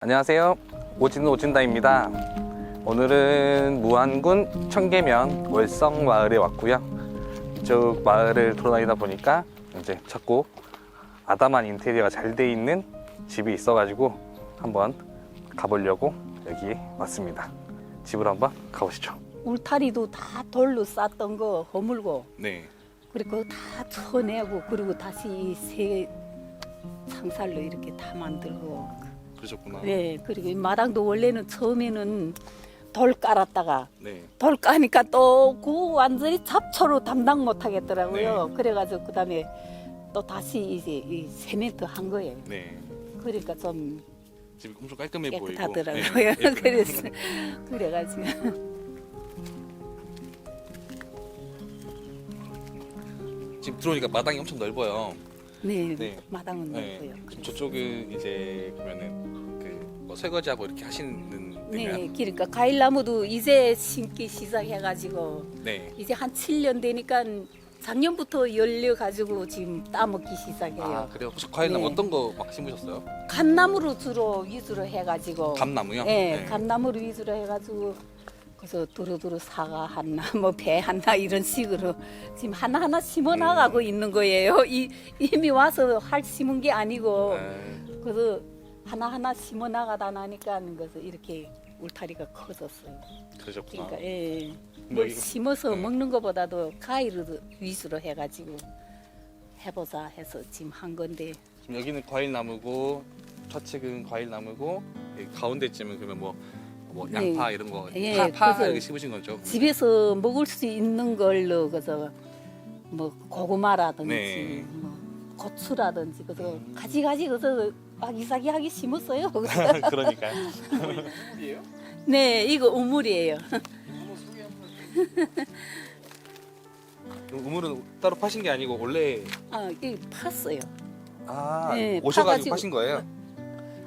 안녕하세요. 오진다입니다. 오늘은 무안군 청계면 월성마을에 왔고요. 이쪽 마을을 돌아다니다 보니까 이제 자꾸 아담한 인테리어가 잘 돼 있는 집이 있어가지고 한번 가보려고 여기 왔습니다. 집으로 한번 가보시죠. 울타리도 다 돌로 쌌던 거 허물고 네. 그리고 다 쳐내고 그리고 다시 새 창살로 이렇게 다 만들고 그러셨구나. 네 그리고 이 마당도 원래는 처음에는 돌 깔았다가 네. 돌 까니까 또 그 완전히 잡초로 담당 못 하겠더라고요. 네. 그래가지고 그 다음에 또 다시 이제 이 세멘트 한 거예요. 네. 그러니까 좀 집이 엄청 깔끔해 보이고. 깨끗하더라고요. 네. 그래서 그래가지고 지금 들어오니까 마당이 엄청 넓어요. 네, 네. 마당은 네. 넓고요. 지금 저쪽은 이제 그러면은 뭐 설거지하고 이렇게 하시는 데인가요? 네, 그러니까 과일나무도 이제 심기 시작해가지고 네. 이제 한 7년 되니까 작년부터 열려가지고 지금 따먹기 시작해요. 아 그래요? 혹시 과일나무 네. 어떤 거 막 심으셨어요? 감나무로 주로 위주로 해가지고 감나무요? 네, 감나무로 위주로 해가지고 그래서 두루두루 사과 하나, 뭐 배 하나 이런 식으로 지금 하나하나 심어 나가고 있는 거예요. 이미 와서 할 심은 게 아니고 네. 그래서 하나하나 심어 나가다 나니까 그래서 이렇게 울타리가 커졌어요. 그러셨구나. 그러니까 예. 뭐 뭘 이거- 심어서 네. 먹는 것보다도 과일을 위주로 해가지고 해보자 해서 지금 한 건데 지금 여기는 과일나무고 좌측은 과일나무고 이 가운데쯤은 그러면 뭐 네. 양파 이런 거 예, 파 그래서 이렇게 심으신 거죠? 집에서 먹을 수 있는 걸로 그래서 뭐 고구마라든지 네. 뭐 고추라든지 그래서 가지가지 그래서 아기자기하게 심었어요. 그러니까요. 네, 이거 우물이에요. 우물은 따로 파신 게 아니고 원래 아, 이 팠어요. 오셔가지고 네, 파가지고. 파신 거예요?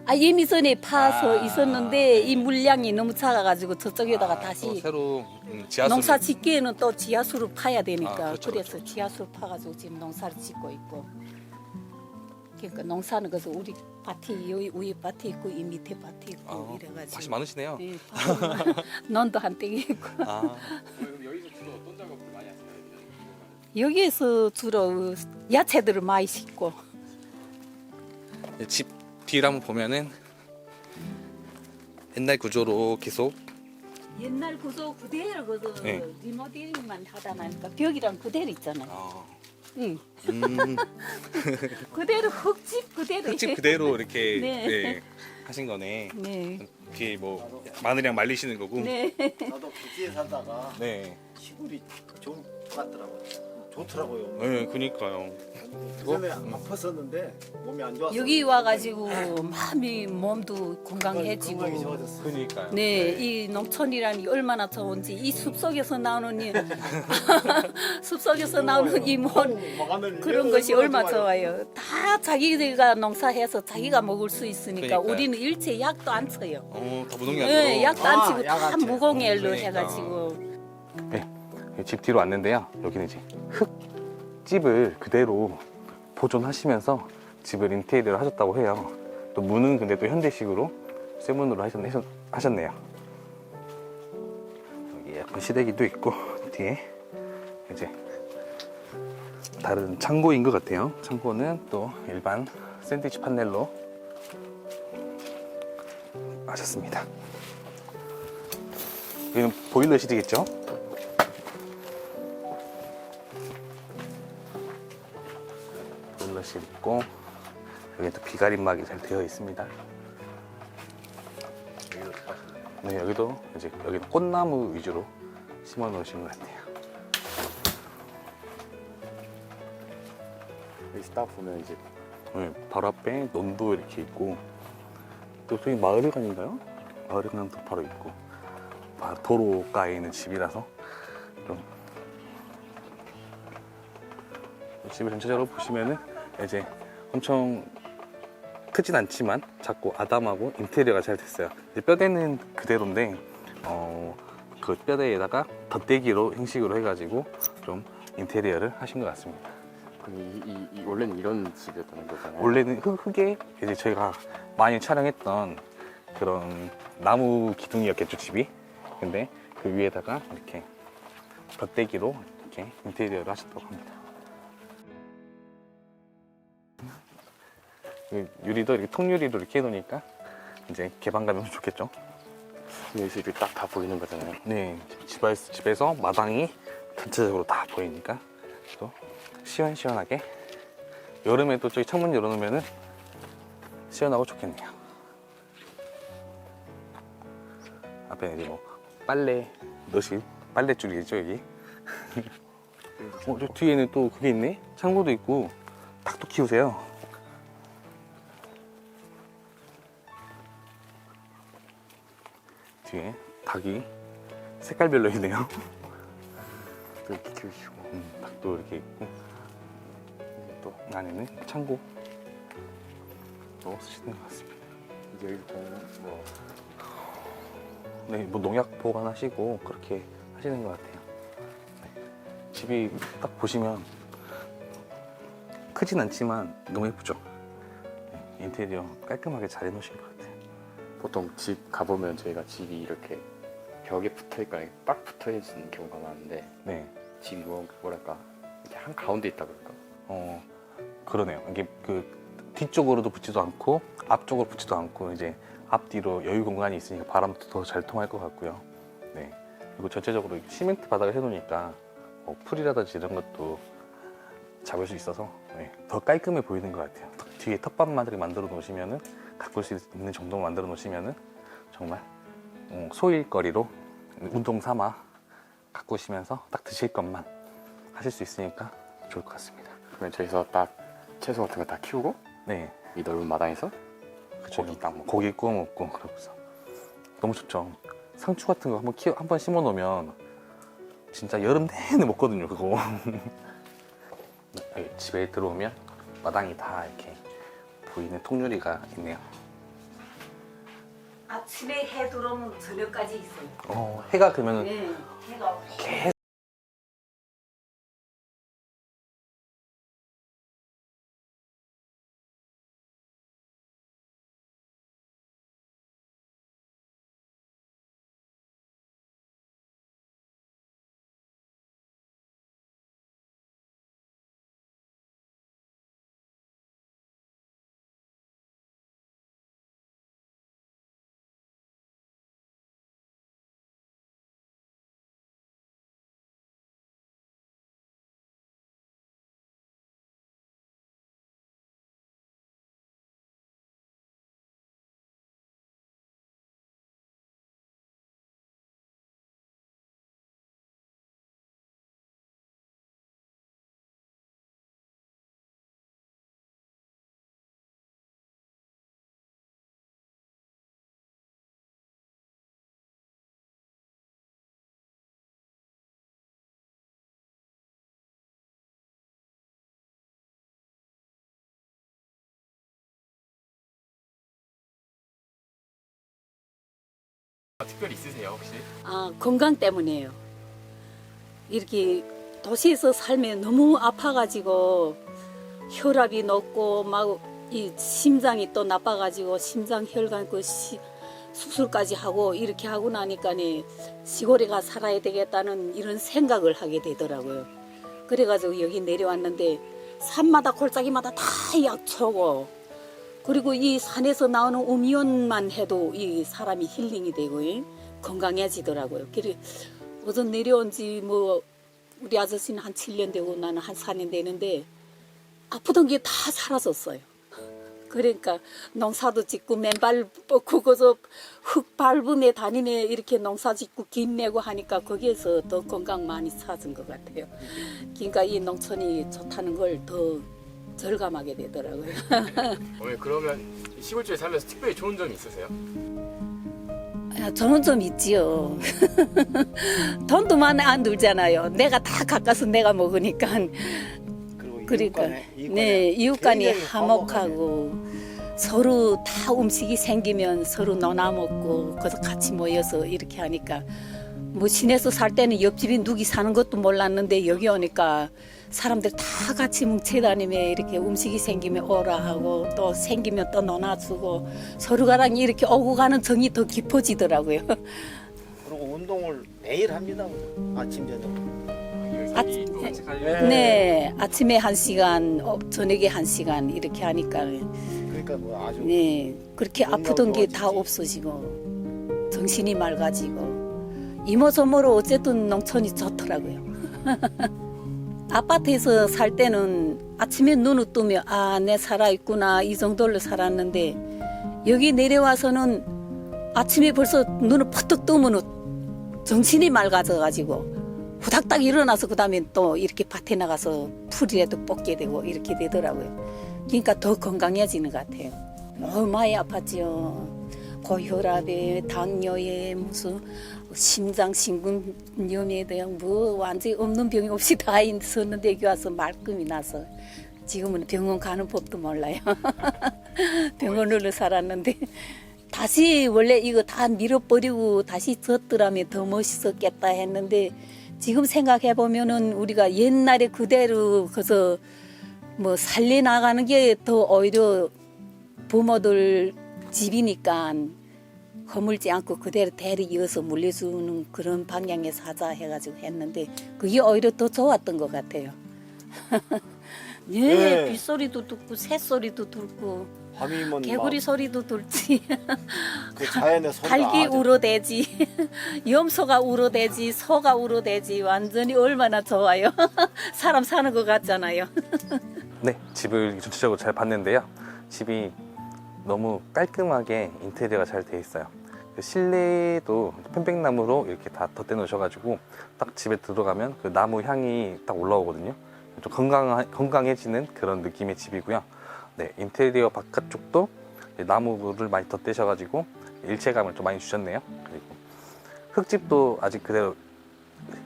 아, 이미 전에 파서 아, 있었는데 이 물량이 너무 작아가지고 저쪽에다가 또 다시 새로 지하수 농사 짓기에는 또 지하수를 파야 되니까 아, 그렇죠, 그래서 그렇죠. 지하수를 파가지고 지금 농사를 짓고 있고 그러니까 농사는 그래서 우리 밭이 여기 위에 밭이 있고 이 밑에 밭이 있고 이래가지고 밭이 많으시네요. 예, 논도 한 땡이 있고 아, 여기에서 주로 야채들을 많이 심고 집 뒤를 한번 보면은 옛날 구조로 계속 옛날 구조 그대로 그래서 네. 리모델링만 하다 나니까 벽이랑 그대로 있잖아요. 응. 그대로 흙집 그대로 흙집 그대로 이렇게 네. 네, 하신 거네. 네. 이렇게 뭐 마늘이랑 말리시는 거고. 네. 나도 부지에 살다가 네. 시골이 좋은 것 같더라고요. 좋더라고요. 네, 그니까요. 그전에 아팠었는데 몸이 안 좋았어. 여기 와가지고 마음이 몸도 건강해지고 건강이 좋아졌어. 그니까요. 네, 이 농촌이라는 게 얼마나 좋은지 이 숲속에서 나오는 이 숲속에서 나오는 이 그런 것이 얼마나 좋아요. 다 자기가 농사해서 자기가 먹을 수 있으니까 그러니까요. 우리는 일체 약도 안 쳐요. 다 무농약으로. 네, 약도 안 치고 약 다 안 쳐요. 무공해로 그러니까. 해가지고 네, 집 뒤로 왔는데요. 여기는 이제 흙집을 그대로 보존하시면서 집을 인테리어를 하셨다고 해요. 또 문은 근데 또 현대식으로 쇠문으로 하셨네요. 여기 약간 시래기도 있고 뒤에 이제 다른 창고인 것 같아요. 창고는 또 일반 샌드위치 판넬로 하셨습니다. 여기는 보일러실이겠죠? 보일러실 있고 여기 또 비가림막이 잘 되어 있습니다. 네, 여기도 이제 여기는 꽃나무 위주로 심어 놓으신 것 같아요. 여기 딱 보면 이제 네, 바로 앞에 논도 이렇게 있고 또 저기 마을회관인가요? 마을회관도 바로 있고 바로 도로가에 있는 집이라서 좀 집을 전체적으로 보시면은 이제 엄청 크진 않지만 작고 아담하고 인테리어가 잘 됐어요. 이제 뼈대는 그대로인데 그 뼈대에다가 덧대기로 형식으로 해가지고 좀 인테리어를 하신 것 같습니다. 그럼 원래는 이런 집이었다는 거잖아요. 원래는 흙에 이제 저희가 많이 촬영했던 그런 나무 기둥이었겠죠, 집이. 근데 그 위에다가 이렇게 덧대기로 이렇게 인테리어를 하셨다고 합니다. 유리도 이렇게 통유리로 이렇게 해놓으니까 이제 개방감이 엄청 좋겠죠. 여기서 이렇게 딱 다 보이는 거잖아요. 네, 집에서 마당이 전체적으로 다 보이니까 또 시원시원하게 여름에 또 저기 창문 열어놓으면은 시원하고 좋겠네요. 앞에 이제 뭐 빨래 넣으실 빨래줄이겠죠 여기. 저 뒤에는 또 그게 있네. 창고도 있고 닭도 키우세요. 뒤에 닭이 색깔별로 있네요. 또 이렇게 키우시고. 닭도 이렇게 있고 또 안에는 창고 또 쓰시는 것 같습니다. 이제 여기 보면 뭐 네, 뭐 농약 보관하시고 그렇게 하시는 것 같아요. 네. 집이 딱 보시면 크진 않지만 너무 예쁘죠. 네, 인테리어 깔끔하게 잘 해놓으신 것 같아요. 보통 집 가보면 저희가 집이 이렇게 벽에 붙어있거나 딱 붙어있는 경우가 많은데 네, 집이 뭐랄까 이렇게 한 가운데 있다 그럴까? 그러네요. 이게 그 뒤쪽으로도 붙지도 않고 앞쪽으로 붙지도 않고 이제 앞뒤로 여유 공간이 있으니까 바람도 더 잘 통할 것 같고요. 네. 그리고 전체적으로 시멘트 바닥을 해놓으니까 뭐 풀이라든지 이런 것도 잡을 수 있어서 네, 더 깔끔해 보이는 것 같아요. 뒤에 텃밭마들이 만들어 놓으시면은 가꿀 수 있는 정도만 만들어 놓으시면은 정말 소일거리로 운동 삼아 가꾸시면서 딱 드실 것만 하실 수 있으니까 좋을 것 같습니다. 그러면 저기서 딱 채소 같은 거 다 키우고 네, 이 넓은 마당에서 그쵸. 고기 딱 먹고. 고기 구워 먹고 그러고서 너무 좋죠. 상추 같은 거 한번 심어 놓으면 진짜 여름 내내 먹거든요. 그거. 여기 집에 들어오면 마당이 다 이렇게 보이는 통유리가 있네요. 아침에 해 들어오면 저녁까지 있어요. 해가 그러면 네, 해가 계속 특별히 있으세요 혹시? 건강 때문이에요. 이렇게 도시에서 살면 너무 아파가지고 혈압이 높고 막 이 심장이 또 나빠가지고 심장 혈관 수술까지 하고 이렇게 하고 나니까니 시골에 가 살아야 되겠다는 이런 생각을 하게 되더라고요. 그래가지고 여기 내려왔는데 산마다 골짜기마다 다 약초고 그리고 이 산에서 나오는 우미원만 해도 이 사람이 힐링이 되고 건강해지더라고요. 그래 어제 내려온 지 뭐 우리 아저씨는 한 7년 되고 나는 한 4년 되는데 아프던 게 다 사라졌어요. 그러니까 농사도 짓고 맨발 뻗고 그저 흙 밟으며 다니며 이렇게 농사 짓고 김 메고 하니까 거기에서 더 건강 많이 찾은 것 같아요. 그러니까 이 농촌이 좋다는 걸 더 절감하게 되더라고요. 어머니 그러면 시골집에 살면서 특별히 좋은 점이 있으세요? 저는 좀 있지요. 돈도 많이 안 들잖아요. 내가 다 가까서 내가 먹으니까. 그러니까 네 이웃간이 화목하고 서로 다 음식이 생기면 서로 나눠 먹고 그래서 같이 모여서 이렇게 하니까 뭐 시내에서 살 때는 옆집이 누기 사는 것도 몰랐는데 여기 오니까 사람들 다 같이 뭉쳐다니며 이렇게 음식이 생기면 오라 하고 또 생기면 또 논아주고 서로가랑 이렇게 오고 가는 정이 더 깊어지더라고요. 그리고 운동을 매일 합니다. 아침 저녁. 네, 아침에 1시간, 저녁에 1시간 이렇게 하니까 그러니까 뭐 아주 네, 그렇게 아프던 게 다 좋아지지. 없어지고 정신이 맑아지고 이모저모로 어쨌든 농촌이 좋더라고요. 아파트에서 살 때는 아침에 눈을 뜨면 아, 내 살아있구나 이 정도로 살았는데 여기 내려와서는 아침에 벌써 눈을 퍼뜩 뜨면 정신이 맑아져가지고 후닥닥 일어나서 그 다음에 또 이렇게 밭에 나가서 풀이라도 뽑게 되고 이렇게 되더라고요. 그러니까 더 건강해지는 것 같아요. 너무 많이 아팠지요. 고혈압에 당뇨에 무슨 심장 심근염에 대한 뭐 완전히 없는 병이 없이 다 있었는데 여기 와서 말끔히 나서 지금은 병원 가는 법도 몰라요. 병원으로 살았는데 다시 원래 이거 다 밀어버리고 다시 졌더라면 더 멋있었겠다 했는데 지금 생각해 보면은 우리가 옛날에 그대로 그래서 뭐 살려나가는 게 더 오히려 부모들 집이니까 허물지 않고 그대로 대를 이어서 물려주는 그런 방향에서 하자 해가지고 했는데 그게 오히려 더 좋았던 것 같아요. 네, 네. 빗소리도 듣고 새소리도 듣고 밤이면 개구리 소리도 들지. 그 자연의 소리가 닭이 아주 울어대지, 염소가 울어대지, 소가 울어대지 완전히 얼마나 좋아요. 사람 사는 것 같잖아요. 네, 집을 전체적으로 잘 봤는데요. 집이 너무 깔끔하게 인테리어가 잘 돼 있어요. 실내도 편백나무로 이렇게 다 덧대 놓으셔가지고 딱 집에 들어가면 그 나무 향이 딱 올라오거든요. 좀 건강해지는 그런 느낌의 집이고요. 네, 인테리어 바깥쪽도 나무를 많이 덧대셔가지고 일체감을 좀 많이 주셨네요. 그리고 흙집도 아직 그대로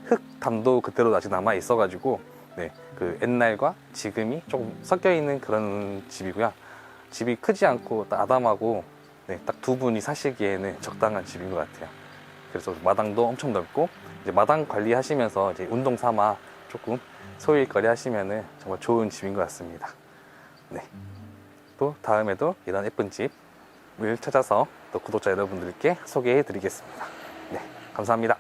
흙담도 그대로 아직 남아 있어가지고 네, 그 옛날과 지금이 조금 섞여 있는 그런 집이고요. 집이 크지 않고 딱 아담하고 네, 딱 두 분이 사시기에는 적당한 집인 것 같아요. 그래서 마당도 엄청 넓고 이제 마당 관리하시면서 이제 운동 삼아 조금 소일거리 하시면은 정말 좋은 집인 것 같습니다. 네. 또 다음에도 이런 예쁜 집을 찾아서 또 구독자 여러분들께 소개해 드리겠습니다. 네, 감사합니다.